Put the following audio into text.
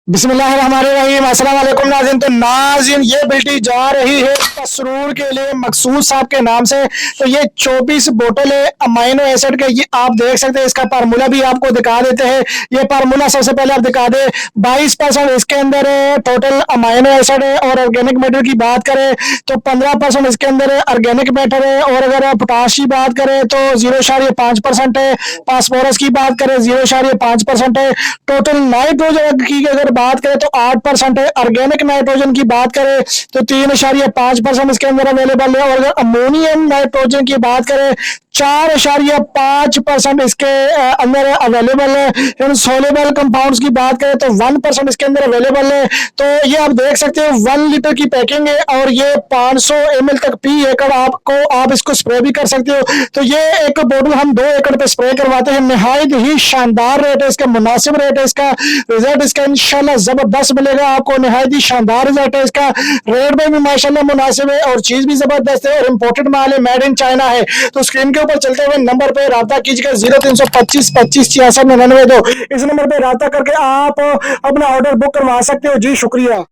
बिस्मिल्लाहिर्रहमानिर्रहीम। अस्सलाम वालेकुम नाज़रीन। तो नाज़रीन ये बिल्टी जा रही है मसरूर के लिए मकसूद साहब के नाम से। तो ये 24 बोतल है अमाइनो एसिड के, ये आप देख सकते हैं। इसका फार्मूला भी आपको दिखा देते हैं। ये फार्मूला सबसे पहले आप दिखा दे। 22% इसके अंदर है टोटल अमाइनो एसिड है। और ऑर्गेनिक मैटर की बात करें तो 15% इसके अंदर है ऑर्गेनिक मैटर है। और अगर आप पोटाश की बात करें तो 0.5% है। फास्फोरस की बात करें 0.5% है। टोटल नाइट्रोजन की अगर बात करें तो 8% है। ऑर्गेनिक नाइट्रोजन की बात करें तो 3.5% इसके अंदर अवेलेबल है। और अगर अमोनियम नाइट्रोजन की बात करें 4.5% इसके अंदर अवेलेबल है। सोलेबल कंपाउंड्स की बात करें तो 1% इसके अंदर अवेलेबल है। तो ये आप देख सकते हो 1 लीटर की पैकिंग है और ये 500 ml तक पी एकड़ आपको आप इसको स्प्रे भी कर सकते हो। तो ये एक बोतल हम 2 एकड़ पे स्प्रे करवाते हैं। निहायत ही शानदार रेट है इसका, मुनासिब रेट है इसका। रिजल्ट इसका इंशाल्लाह जबरदस्त मिलेगा आपको। निहायत ही शानदार रिजल्ट है इसका। रेट में भी माशाल्लाह मुनासिब है और चीज भी जबरदस्त है। और इम्पोर्टेड माल है, मेड इन चाइना है। तो स्क्रीन के ऊपर चलते हुए नंबर पे राब्ता कीजिएगा 0325 25 66 99। इस नंबर पे राब्ता करके आप अपना ऑर्डर बुक करवा सकते हो जी। शुक्रिया।